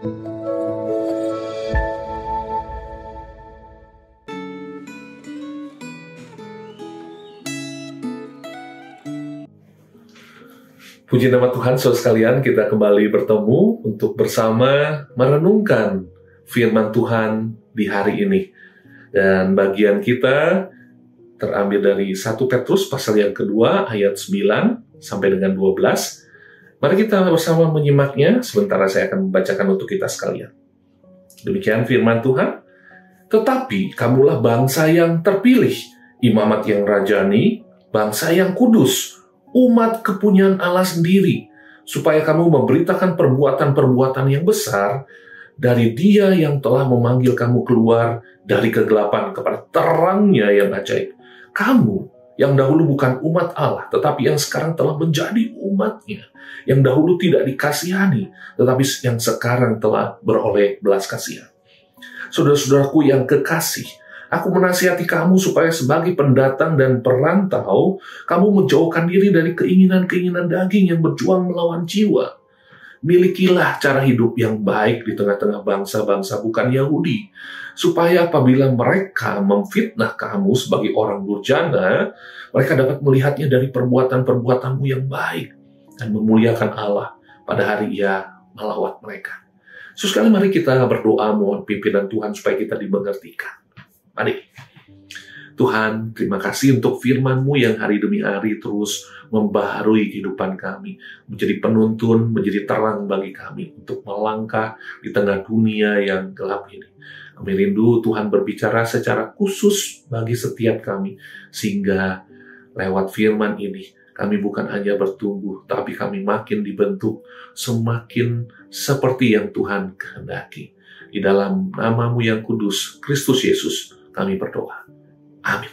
Puji nama Tuhan, saudara sekalian, kita kembali bertemu untuk bersama merenungkan firman Tuhan di hari ini. Dan bagian kita terambil dari 1 Petrus pasal yang kedua ayat 9 sampai dengan 12. Mari kita bersama menyimaknya, sementara saya akan membacakan untuk kita sekalian. Demikian firman Tuhan. Tetapi kamulah bangsa yang terpilih, imamat yang rajani, bangsa yang kudus, umat kepunyaan Allah sendiri, supaya kamu memberitakan perbuatan-perbuatan yang besar dari Dia yang telah memanggil kamu keluar dari kegelapan kepada terangnya yang ajaib. Kamu yang dahulu bukan umat Allah, tetapi yang sekarang telah menjadi umatnya, yang dahulu tidak dikasihani, tetapi yang sekarang telah beroleh belas kasihan. Saudara-saudaraku yang kekasih, aku menasihati kamu supaya sebagai pendatang dan perantau, kamu menjauhkan diri dari keinginan-keinginan daging yang berjuang melawan jiwa. Milikilah cara hidup yang baik di tengah-tengah bangsa-bangsa bukan Yahudi, supaya apabila mereka memfitnah kamu sebagai orang durjana, mereka dapat melihatnya dari perbuatan-perbuatanmu yang baik dan memuliakan Allah pada hari Ia melawat mereka. Sekali mari kita berdoa mohon pimpinan Tuhan supaya kita dimengertikan. Mari. Tuhan, terima kasih untuk firman-Mu yang hari demi hari terus membaharui kehidupan kami, menjadi penuntun, menjadi terang bagi kami untuk melangkah di tengah dunia yang gelap ini. Kami rindu Tuhan berbicara secara khusus bagi setiap kami, sehingga lewat firman ini kami bukan hanya bertumbuh, tapi kami makin dibentuk, semakin seperti yang Tuhan kehendaki. Di dalam nama-Mu yang kudus, Kristus Yesus, kami berdoa. Amin.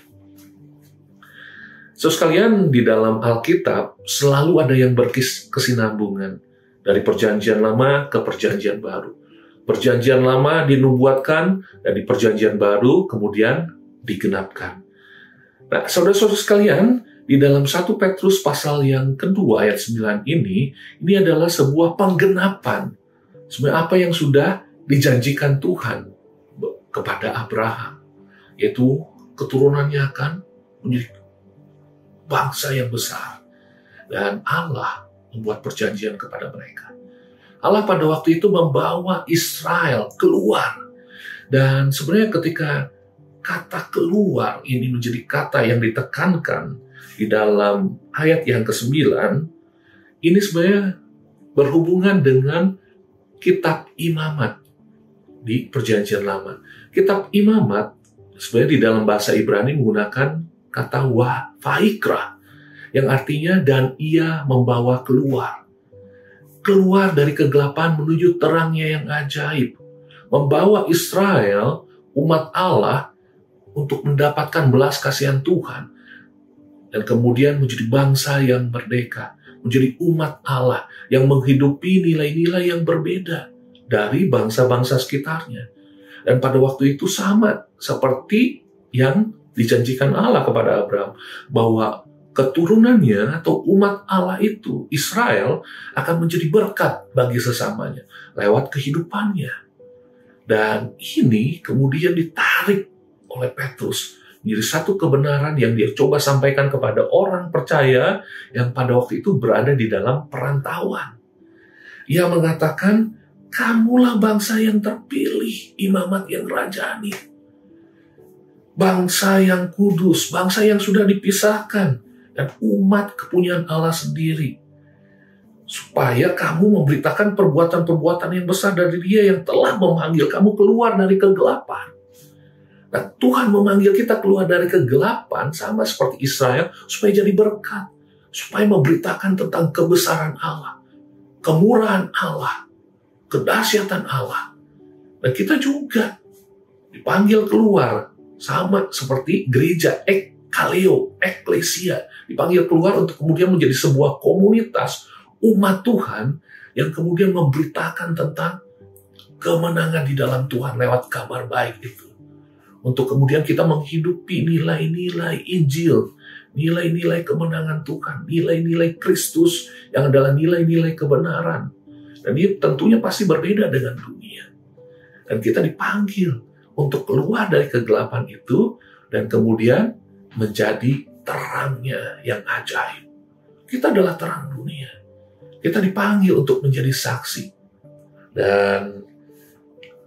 Sekalian, di dalam Alkitab selalu ada yang berkesinambungan dari perjanjian lama ke perjanjian baru. Perjanjian lama dinubuatkan dan di perjanjian baru kemudian digenapkan. Nah, saudara-saudara sekalian, di dalam 1 Petrus pasal yang kedua ayat 9 ini adalah sebuah penggenapan. Sebenarnya apa yang sudah dijanjikan Tuhan kepada Abraham, yaitu keturunannya akan menjadi bangsa yang besar. Dan Allah membuat perjanjian kepada mereka. Allah pada waktu itu membawa Israel keluar. Dan sebenarnya ketika kata keluar ini menjadi kata yang ditekankan di dalam ayat yang ke-9, ini sebenarnya berhubungan dengan kitab imamat di perjanjian lama. Kitab imamat sebenarnya di dalam bahasa Ibrani menggunakan kata vaikra, yang artinya dan ia membawa keluar. Keluar dari kegelapan menuju terangnya yang ajaib. Membawa Israel, umat Allah, untuk mendapatkan belas kasihan Tuhan. Dan kemudian menjadi bangsa yang merdeka. Menjadi umat Allah yang menghidupi nilai-nilai yang berbeda dari bangsa-bangsa sekitarnya. Dan pada waktu itu sama seperti yang dijanjikan Allah kepada Abraham, bahwa keturunannya atau umat Allah itu, Israel, akan menjadi berkat bagi sesamanya lewat kehidupannya. Dan ini kemudian ditarik oleh Petrus menjadi satu kebenaran yang dia coba sampaikan kepada orang percaya yang pada waktu itu berada di dalam perantauan. Ia mengatakan, kamulah bangsa yang terpilih, imamat yang rajani. Bangsa yang kudus, bangsa yang sudah dipisahkan, dan umat kepunyaan Allah sendiri. Supaya kamu memberitakan perbuatan-perbuatan yang besar dari Dia yang telah memanggil kamu keluar dari kegelapan. Nah, Tuhan memanggil kita keluar dari kegelapan sama seperti Israel supaya jadi berkat. Supaya memberitakan tentang kebesaran Allah, kemurahan Allah, kedahsyatan Allah. Dan kita juga dipanggil keluar sama seperti gereja ekkaleo, eklesia, dipanggil keluar untuk kemudian menjadi sebuah komunitas umat Tuhan yang kemudian memberitakan tentang kemenangan di dalam Tuhan lewat kabar baik itu. Untuk kemudian kita menghidupi nilai-nilai Injil, nilai-nilai kemenangan Tuhan, nilai-nilai Kristus yang adalah nilai-nilai kebenaran Dan dia tentunya pasti berbeda dengan dunia. Dan kita dipanggil untuk keluar dari kegelapan itu dan kemudian menjadi terangnya yang ajaib. Kita adalah terang dunia. Kita dipanggil untuk menjadi saksi. Dan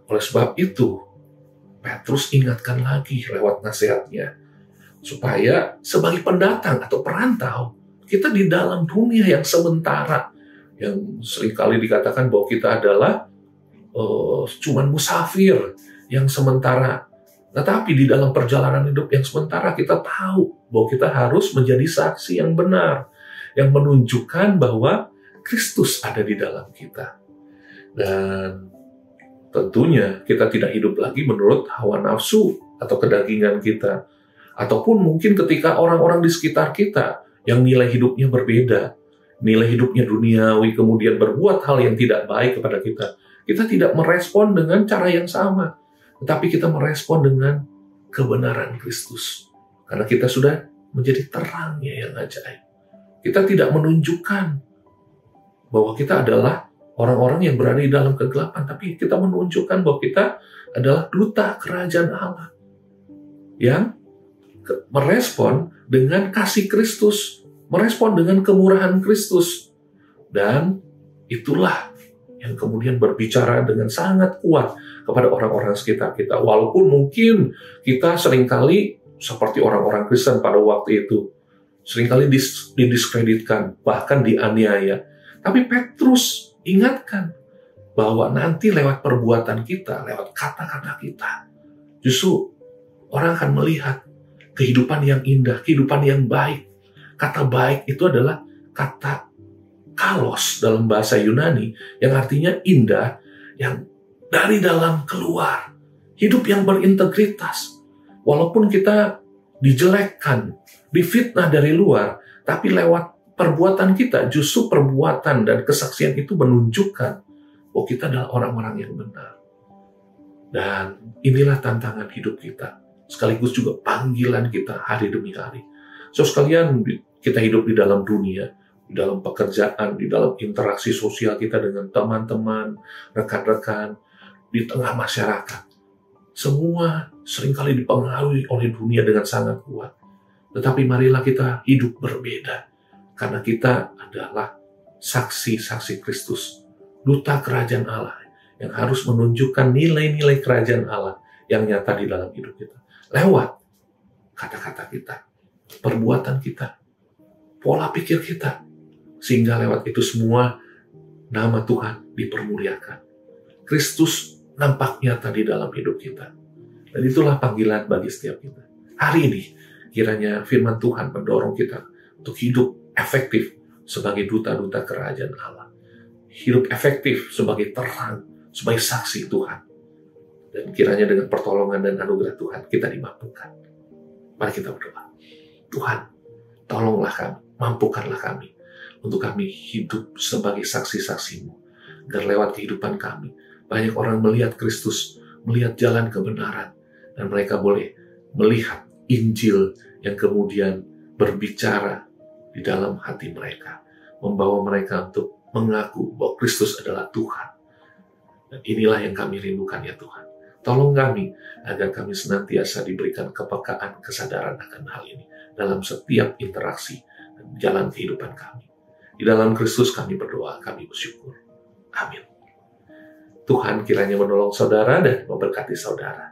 oleh sebab itu, Petrus ingatkan lagi lewat nasihatnya, supaya sebagai pendatang atau perantau, kita di dalam dunia yang sementara, yang seringkali dikatakan bahwa kita adalah cuman musafir yang sementara. Tetapi di dalam perjalanan hidup yang sementara, kita tahu bahwa kita harus menjadi saksi yang benar, yang menunjukkan bahwa Kristus ada di dalam kita. Dan tentunya kita tidak hidup lagi menurut hawa nafsu atau kedagingan kita. Ataupun mungkin ketika orang-orang di sekitar kita yang nilai hidupnya berbeda, nilai hidupnya duniawi, kemudian berbuat hal yang tidak baik kepada kita, kita tidak merespon dengan cara yang sama, tetapi kita merespon dengan kebenaran Kristus. Karena kita sudah menjadi terangnya yang ajaib. Kita tidak menunjukkan bahwa kita adalah orang-orang yang berada di dalam kegelapan, tapi kita menunjukkan bahwa kita adalah duta kerajaan Allah yang merespon dengan kasih Kristus, merespon dengan kemurahan Kristus. Dan itulah yang kemudian berbicara dengan sangat kuat kepada orang-orang sekitar kita. Walaupun mungkin kita seringkali seperti orang-orang Kristen pada waktu itu, seringkali didiskreditkan, bahkan dianiaya. Tapi Petrus ingatkan bahwa nanti lewat perbuatan kita, lewat kata-kata kita, justru orang akan melihat kehidupan yang indah, kehidupan yang baik. Kata baik itu adalah kata kalos dalam bahasa Yunani, yang artinya indah, yang dari dalam keluar. Hidup yang berintegritas. Walaupun kita dijelekkan, difitnah dari luar, tapi lewat perbuatan kita, justru perbuatan dan kesaksian itu menunjukkan bahwa kita adalah orang-orang yang benar. Dan inilah tantangan hidup kita, sekaligus juga panggilan kita hari demi hari. So sekalian, kita hidup di dalam dunia, di dalam pekerjaan, di dalam interaksi sosial kita dengan teman-teman, rekan-rekan, di tengah masyarakat. Semua seringkali dipengaruhi oleh dunia dengan sangat kuat. Tetapi marilah kita hidup berbeda. Karena kita adalah saksi-saksi Kristus, duta kerajaan Allah, yang harus menunjukkan nilai-nilai kerajaan Allah yang nyata di dalam hidup kita. Lewat kata-kata kita, perbuatan kita, pola pikir kita, sehingga lewat itu semua nama Tuhan dipermuliakan. Kristus nampak nyata di dalam hidup kita. Dan itulah panggilan bagi setiap kita. Hari ini, kiranya firman Tuhan mendorong kita untuk hidup efektif sebagai duta-duta kerajaan Allah. Hidup efektif sebagai terang, sebagai saksi Tuhan. Dan kiranya dengan pertolongan dan anugerah Tuhan kita dimampukan. Mari kita berdoa. Tuhan, tolonglah kami, mampukanlah kami untuk kami hidup sebagai saksi-saksi-Mu. Agar lewat kehidupan kami, banyak orang melihat Kristus, melihat jalan kebenaran, dan mereka boleh melihat Injil yang kemudian berbicara di dalam hati mereka, membawa mereka untuk mengaku bahwa Kristus adalah Tuhan. Dan inilah yang kami rindukan ya Tuhan. Tolong kami agar kami senantiasa diberikan kepekaan, kesadaran akan hal ini dalam setiap interaksi dan jalan kehidupan kami. Di dalam Kristus kami berdoa, kami bersyukur. Amin. Tuhan kiranya menolong saudara dan memberkati saudara.